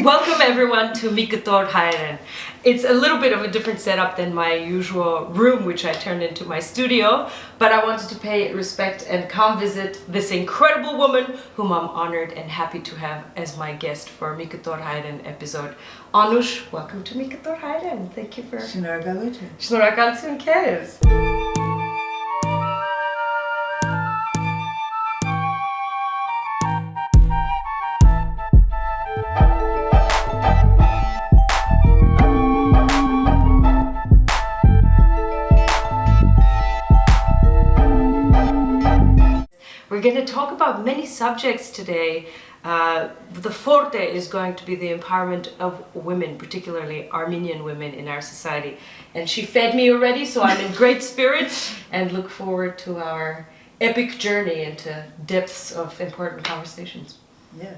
Welcome everyone to Ktor Hayeren. It's a little bit of a different setup than my usual room, which I turned into my studio, but I wanted to pay respect and come visit this incredible woman whom I'm honored and happy to have as my guest for Ktor Hayeren episode. Anoush, welcome to Ktor Hayeren. Thank you for... Shnorakalutun kes. We're going to talk about many subjects today. The forte is going to be the empowerment of women, particularly Armenian women in our society. And she fed me already, so I'm in great spirits and look forward to our epic journey into depths of important conversations. Yes.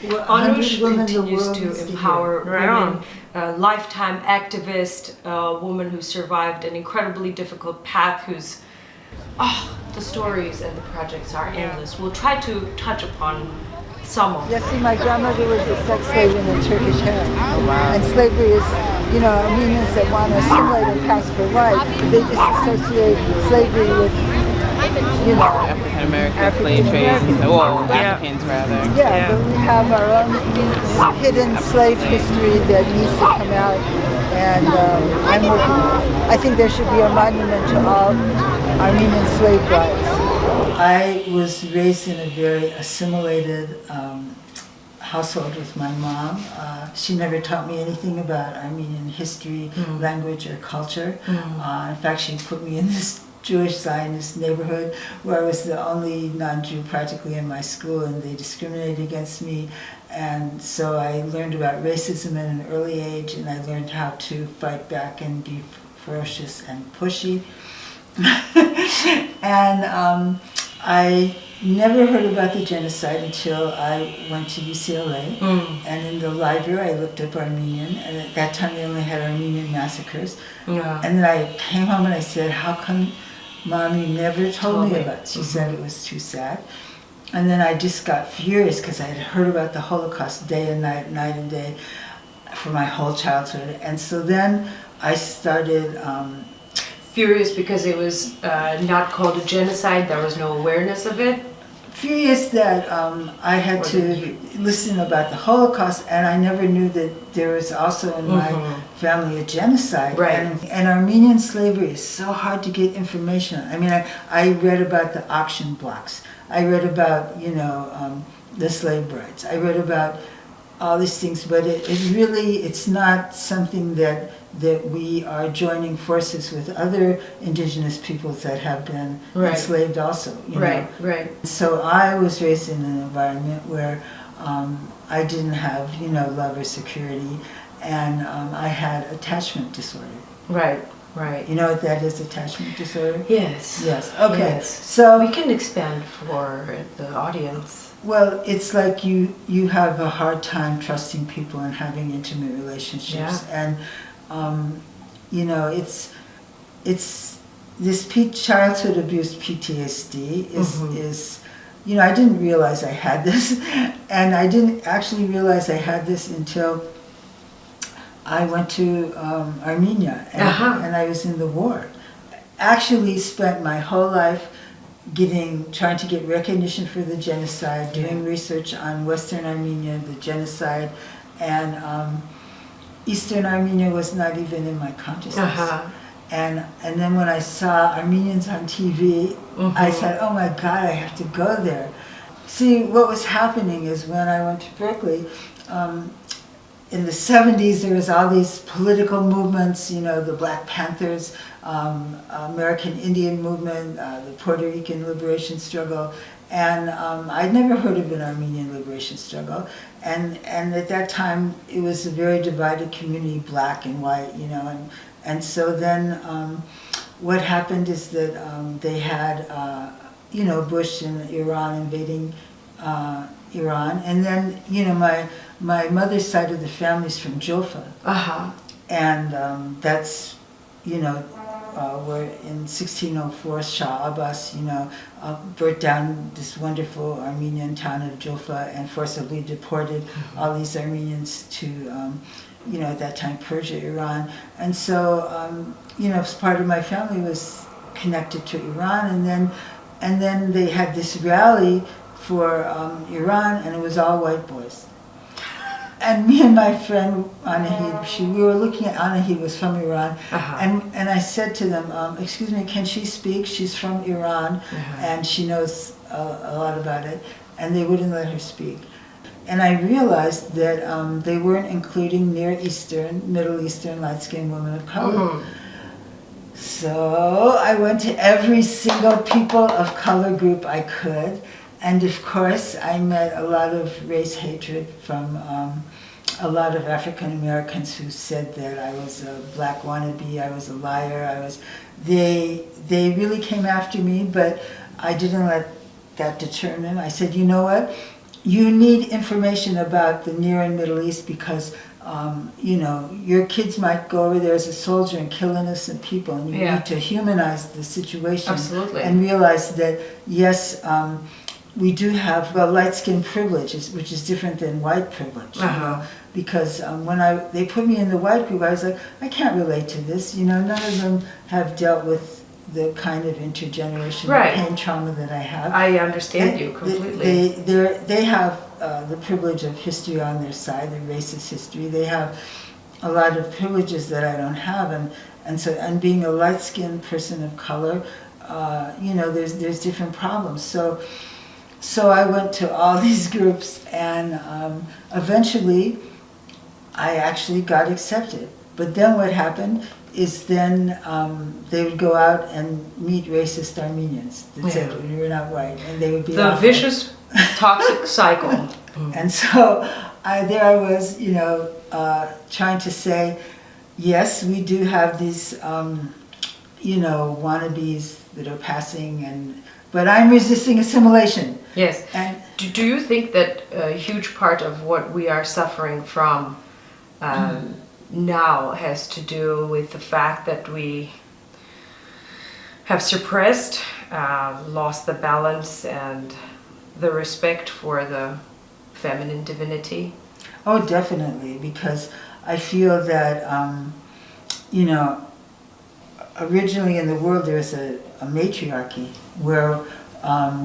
Anoush continues to empower women, a lifetime activist, a woman who survived an incredibly difficult path, who's the stories and the projects are endless. We'll try to touch upon some of them. Yes, see, my grandmother was a sex slave in the Turkish harem. Oh, wow. And slavery is, Armenians that want to assimilate and pass for white, they just associate slavery with, African-American slave trades, Africans rather. Yeah, but we have our own hidden slave history that needs to come out, and I think there should be a monument to all Armenian slave brides. I was raised in a very assimilated household with my mom. She never taught me anything about Armenian history, language, or culture. In fact, she put me in this Jewish Zionist neighborhood where I was the only non-Jew practically in my school, and they discriminated against me. And so I learned about racism at an early age, and I learned how to fight back and be ferocious and pushy. And I never heard about the genocide until I went to UCLA. And in the library I looked up Armenian, and at that time they only had Armenian massacres. And then I came home and I said, how come Mommy never told me about it? She said it was too sad. And then I just got furious because I had heard about the Holocaust day and night and day for my whole childhood. And so then I started furious because it was not called a genocide, there was no awareness of it? Furious that I had to listen about the Holocaust, and I never knew that there was also in my family a genocide. Right. And Armenian slavery is so hard to get information on. I mean, I read about the auction blocks. I read about, the slave brides. I read about all these things, but it's not something that we are joining forces with other indigenous peoples that have been enslaved also. Right. So I was raised in an environment where I didn't have, love or security, and I had attachment disorder. Right. You know what that is, attachment disorder? Yes. Okay. Yes. So we can expand for the audience. Well, it's like you have a hard time trusting people and having intimate relationships, and it's this childhood abuse PTSD is I didn't realize I had this, and I didn't actually realize I had this until I went to Armenia, and I was in the war. Actually spent my whole life trying to get recognition for the genocide, doing research on Western Armenia, the genocide, and Eastern Armenia was not even in my consciousness. And then when I saw Armenians on TV, I said, oh my God, I have to go there. See, what was happening is when I went to Berkeley, in the 70s, there was all these political movements, the Black Panthers, American Indian movement, the Puerto Rican liberation struggle, and I'd never heard of an Armenian liberation struggle, and at that time it was a very divided community, black and white, and so then what happened is that they had, Bush and Iran invading Iran, and then my mother's side of the family is from Jolfa, and that's where in 1604 Shah Abbas, burnt down this wonderful Armenian town of Jaffa and forcibly deported all these Armenians to, at that time Persia, Iran. And so, part of my family was connected to Iran, and then they had this rally for Iran, and it was all white boys. And me and my friend Anahid, we were looking at Anahid, was from Iran, and I said to them, excuse me, can she speak? She's from Iran, and she knows a lot about it, and they wouldn't let her speak. And I realized that they weren't including Near Eastern, Middle Eastern, light-skinned women of color. So I went to every single people of color group I could, and of course I met a lot of race hatred from a lot of African Americans who said that I was a black wannabe, I was a liar, they really came after me, but I didn't let that deter me. I said, you know what, you need information about the Near and Middle East because your kids might go over there as a soldier and kill innocent people, and you need to humanize the situation. Absolutely. And realize that, yes, we do have light skin privilege, which is different than white privilege. Because when they put me in the white group, I was like, I can't relate to this. None of them have dealt with the kind of intergenerational pain trauma that I have. I understand you completely. They have the privilege of history on their side, the racist history. They have a lot of privileges that I don't have, and being a light-skinned person of color, there's different problems. So I went to all these groups, and eventually I actually got accepted. But then what happened is then they would go out and meet racist Armenians that said, you're not white, and they would be the vicious, toxic cycle. And so there I was, trying to say, yes, we do have these, wannabes that are passing, but I'm resisting assimilation. Yes. And do you think that a huge part of what we are suffering from now has to do with the fact that we have suppressed, lost the balance and the respect for the feminine divinity? Oh, definitely, because I feel that, originally in the world there was a matriarchy where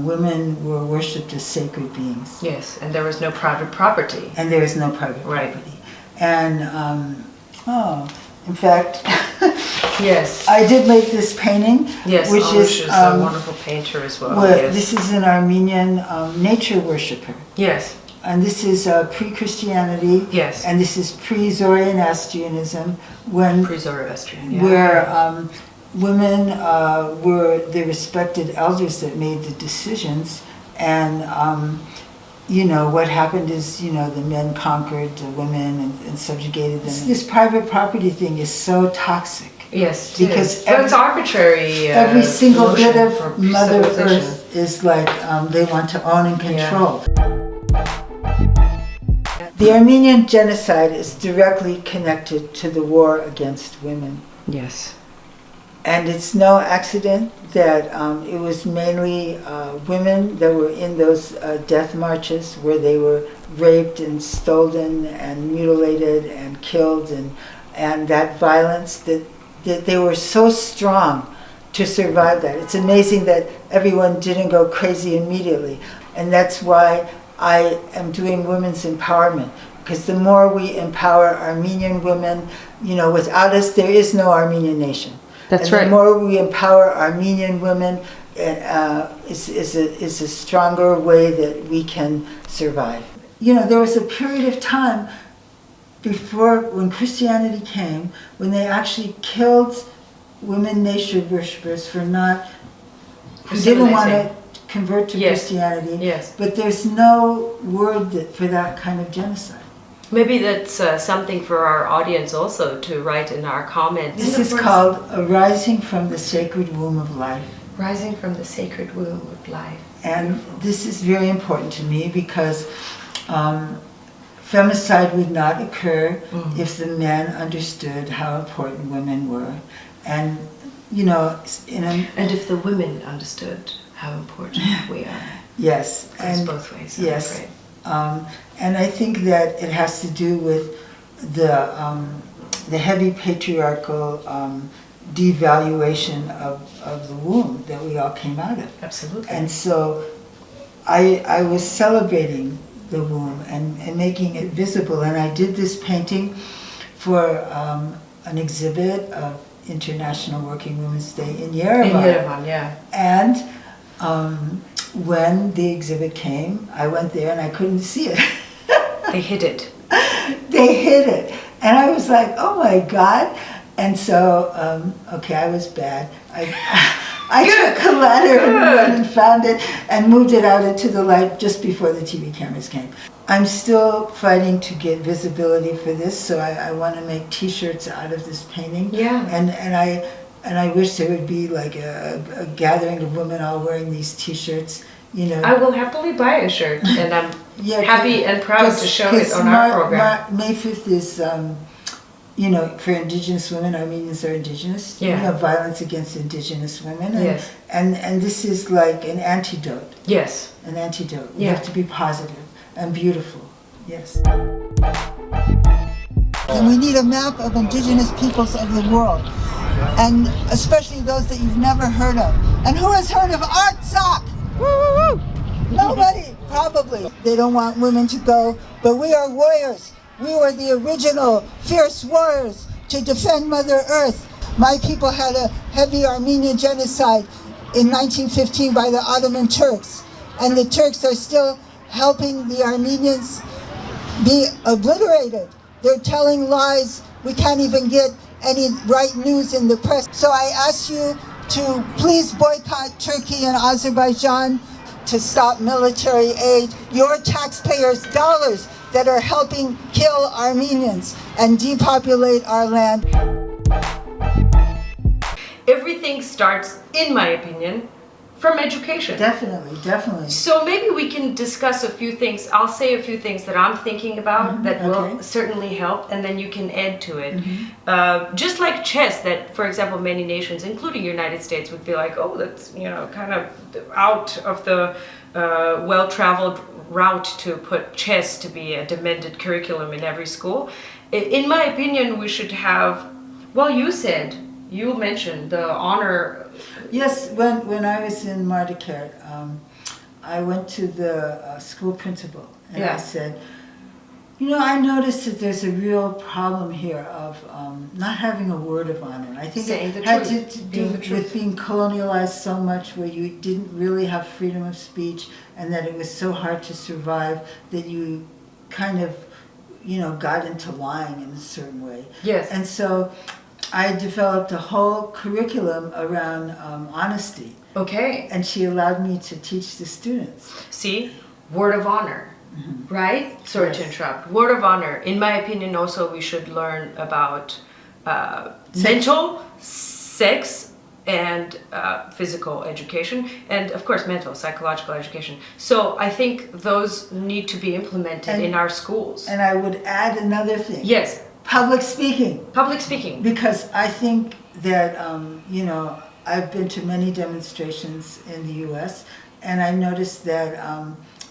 women were worshipped as sacred beings. Yes, and there was no private property. And there was no private property. And, in fact, yes, I did make this painting. Yes, which Anoush is a wonderful painter as well. Yes. This is an Armenian nature worshipper. Yes. And this is pre-Christianity. Yes. And this is pre-Zoroastrianism, Pre-Zoroastrian, where women were the respected elders that made the decisions, and what happened is, the men conquered the women and subjugated them. This private property thing is so toxic. Yes, because it's arbitrary. Every single bit of Mother Earth is like they want to own and control. The Armenian genocide is directly connected to the war against women. Yes. And it's no accident that it was mainly women that were in those death marches where they were raped and stolen and mutilated and killed, and that violence, that they were so strong to survive that. It's amazing that everyone didn't go crazy immediately. And that's why I am doing women's empowerment, because the more we empower Armenian women, without us there is no Armenian nation. That's and right. The more we empower Armenian women, is a stronger way that we can survive. There was a period of time before, when Christianity came, when they actually killed women nature worshippers who didn't want to convert to Christianity. Yes. But there's no word for that kind of genocide. Maybe that's something for our audience also to write in our comments. This is called Rising from the Sacred Womb of Life. Rising from the Sacred Womb of Life. And this is very important to me because femicide would not occur if the men understood how important women were. And you know, in a, And if the women understood how important we are. yes, Goes and both ways. yes, Right. and I think that it has to do with the heavy patriarchal devaluation of the womb that we all came out of. Absolutely. And so I was celebrating the womb and making it visible, and I did this painting for an exhibit of International Working Women's Day in Yerevan. In Yerevan, yeah. And when the exhibit came, I went there and I couldn't see it. They hid it. They hid it. And I was like, oh my God. And so, okay, I was bad. I took a ladder and went and found it and moved it out into the light just before the TV cameras came. I'm still fighting to get visibility for this, so I want to make T-shirts out of this painting. Yeah. And I wish there would be like a gathering of women all wearing these T-shirts. You know. I will happily buy a shirt, and I'm Yeah, happy and proud to show it on our program. May 5th is, you know, for Indigenous women. Armenians are Indigenous. Yeah. We have violence against Indigenous women. And, Yes. and this is like an antidote. Yes. An antidote. Yeah. You have to be positive and beautiful. Yes. And we need a map of Indigenous peoples of the world, and especially those that you've never heard of. And who has heard of Artsakh? Woo! Nobody, probably. They don't want women to go, but we are warriors. We were the original fierce warriors to defend Mother Earth. My people had a heavy Armenian genocide in 1915 by the Ottoman Turks, and the Turks are still helping the Armenians be obliterated. They're telling lies. We can't even get any right news in the press. So I ask you to please boycott Turkey and Azerbaijan, to stop military aid, your taxpayers' dollars that are helping kill Armenians and depopulate our land. Everything starts, in my opinion, from education. Definitely, definitely. So maybe we can discuss a few things. I'll say a few things that I'm thinking about that will certainly help, and then you can add to it. Just like chess, that, for example, many nations, including United States, would be like, oh, that's, you know, kind of out of the well-traveled route to put chess to be a demanded curriculum in every school. In my opinion, we should have, well, you mentioned the honor. Yes, when I was in Martykert, I went to the school principal and I said, you know, I noticed that there's a real problem here of not having a word of honor. I think it had to do with being colonialized so much, where you didn't really have freedom of speech, and that it was so hard to survive that you kind of, you know, got into lying in a certain way. Yes. And so I developed a whole curriculum around honesty. Okay. And she allowed me to teach the students. See, word of honor, right? Sorry to interrupt. Word of honor. In my opinion, also we should learn about mental, sex, and physical education, and of course mental, psychological education. So I think those need to be implemented in our schools. And I would add another thing. Yes. Public speaking. Public speaking. Because I think that, you know, I've been to many demonstrations in the U.S., and I noticed that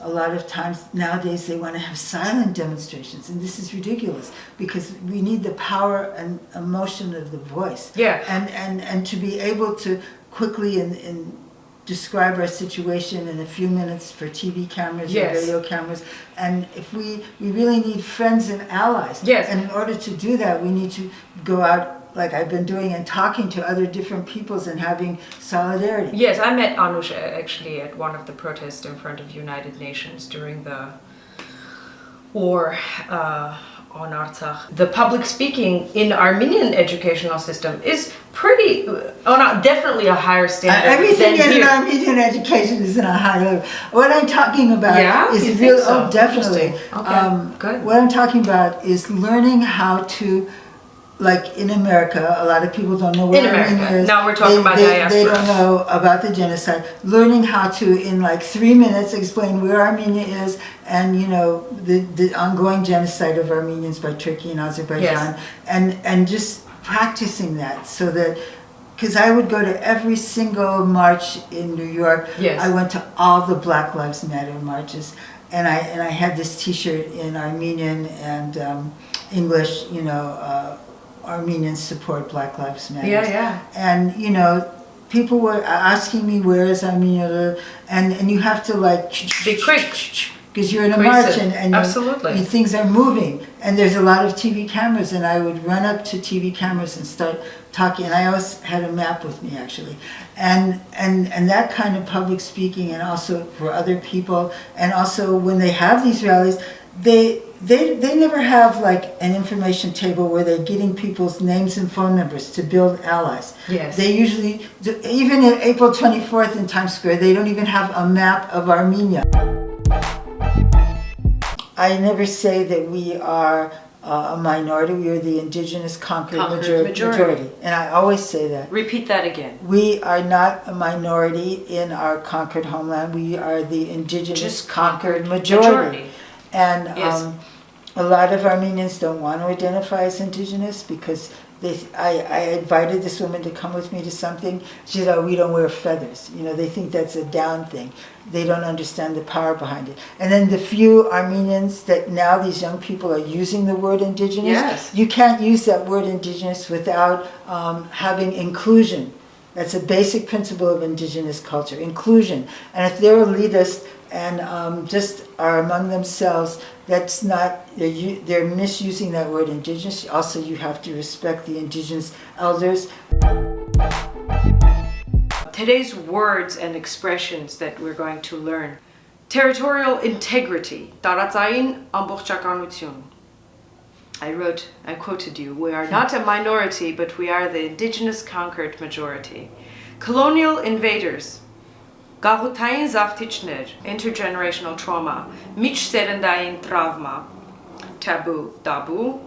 a lot of times nowadays they want to have silent demonstrations, and this is ridiculous, because we need the power and emotion of the voice. Yeah. And to be able to quickly and describe our situation in a few minutes for TV cameras and radio cameras. And if we really need friends and allies. Yes. And in order to do that, we need to go out, like I've been doing, and talking to other different peoples and having solidarity. Yes, I met Anoush actually at one of the protests in front of United Nations during the war on Artsakh. The public speaking in Armenian educational system is pretty, definitely a higher standard. Everything than in here. Armenian education is in a high level. What I'm talking about is You think so? definitely. Okay, good. What I'm talking about is learning how to, like in America, a lot of people don't know where Armenia is. Now we're talking about diaspora. They don't know about the genocide. Learning how to, in like 3 minutes, explain where Armenia is, and you know the ongoing genocide of Armenians by Turkey and Azerbaijan, and just practicing that, so that because I would go to every single march in New York. Yes. I went to all the Black Lives Matter marches, and I had this T-shirt in Armenian and English, Armenians support Black Lives Matter. Yeah. And, people were asking me, where is Armenia? And you have to be quick. Because you're in a Quick march it. and Absolutely. things are moving. And there's a lot of TV cameras, and I would run up to TV cameras and start talking. And I always had a map with me, actually. And that kind of public speaking, and also for other people, and also when they have these rallies, they never have an information table where they're getting people's names and phone numbers to build allies. Yes. They usually, even in April 24th in Times Square, they don't even have a map of Armenia. I never say that we are a minority. We are the indigenous conquered majority. And I always say that. Repeat that again. We are not a minority in our conquered homeland. We are the indigenous conquered majority. And yes. A lot of Armenians don't want to identify as indigenous because I invited this woman to come with me to something. She said, "Oh, we don't wear feathers." They think that's a down thing. They don't understand the power behind it. And then the few Armenians that now these young people are using the word indigenous, yes. You can't use that word indigenous without having inclusion. That's a basic principle of indigenous culture, inclusion. And if they're elitist and just are among themselves, that's not, they're misusing that word indigenous. Also, you have to respect the indigenous elders. Today's words and expressions that we're going to learn. Territorial integrity. Տարածային ամբողջականություն. I quoted you, we are not a minority, but we are the indigenous conquered majority. Colonial invaders. Գաղութային զավթիչներ, intergenerational trauma, միջսերնդային տրավմա, taboo,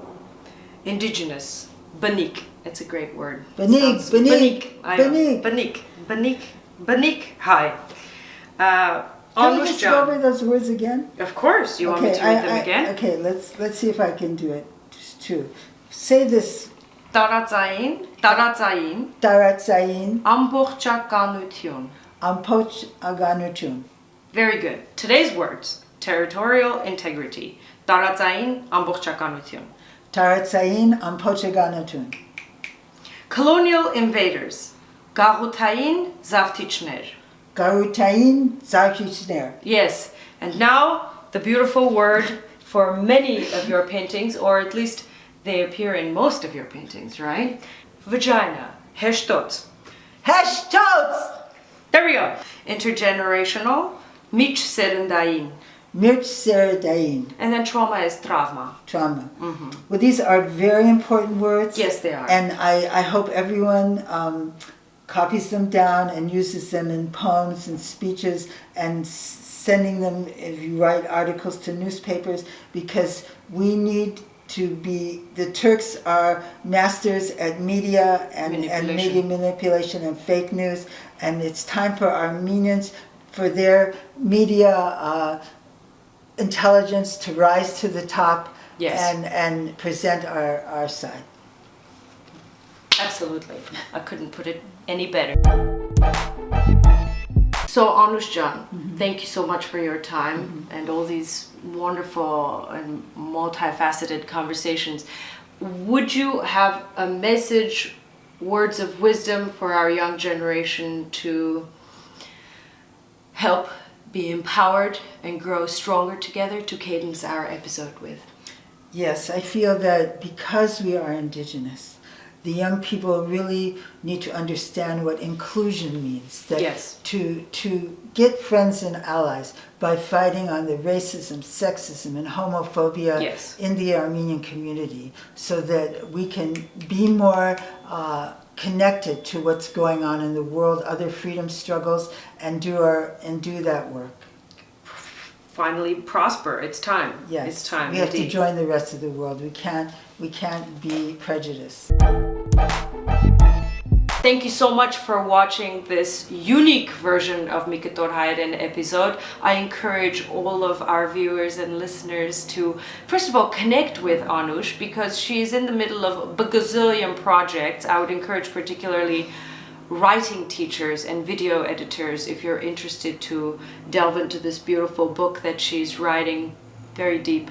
indigenous, banik, it's a great word. Banik, hi. Can you just go over those words again? Of course, you want me to read them again? Okay, let's see if I can do it. Just two. Say this. Տարածային, ամբողջականություն. Ամբողջականություն. Very good. Today's words. Territorial integrity. Տարածային ամբողջականություն. Տարածային ամբողջականություն. Colonial invaders. Գաղութային զավթիչներ. Գաղութային զավթիչներ. Yes. And now the beautiful word for many of your paintings, or at least they appear in most of your paintings, right? Vagina. Heshtot. Heshtot! There we go. Intergenerational. Միջսերնդային. Միջսերնդային. And then trauma is trauma. Trauma. Mm-hmm. Well, these are very important words. Yes, they are. And I hope everyone copies them down and uses them in poems and speeches and sending them, if you write articles to newspapers, because we need to be, the Turks are masters at media and media manipulation and fake news, and it's time for Armenians, for their media intelligence to rise to the top. Yes. And present our side. Absolutely. I couldn't put it any better. So Anoush Jan, thank you so much for your time and all these wonderful and multifaceted conversations. Would you have a message, words of wisdom for our young generation to help be empowered and grow stronger together, to cadence our episode with? Yes, I feel that because we are indigenous, the young people really need to understand what inclusion means. That yes. To get friends and allies by fighting on the racism, sexism, and homophobia yes. in the Armenian community, so that we can be more connected to what's going on in the world, other freedom struggles, and do that work. Finally prosper. It's time. Yes. It's time. We have to join the rest of the world. We can't be prejudiced. Thank you so much for watching this unique version of Ktor Hayeren episode. I encourage all of our viewers and listeners to, first of all, connect with Anoush, because she is in the middle of a gazillion projects. I would encourage particularly writing teachers and video editors, if you're interested to delve into this beautiful book that she's writing, very deep.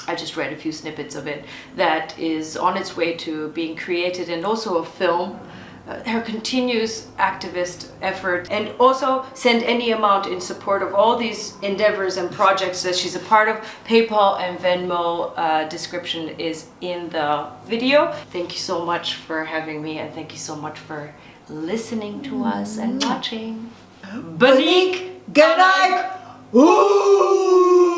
I just read a few snippets of it, that is on its way to being created, and also a film. Her continuous activist effort, and also send any amount in support of all these endeavors and projects that she's a part of. PayPal and Venmo description is in the video. Thank you so much for having me, and thank you so much for listening to us and watching. Banik Ganak! Ooh!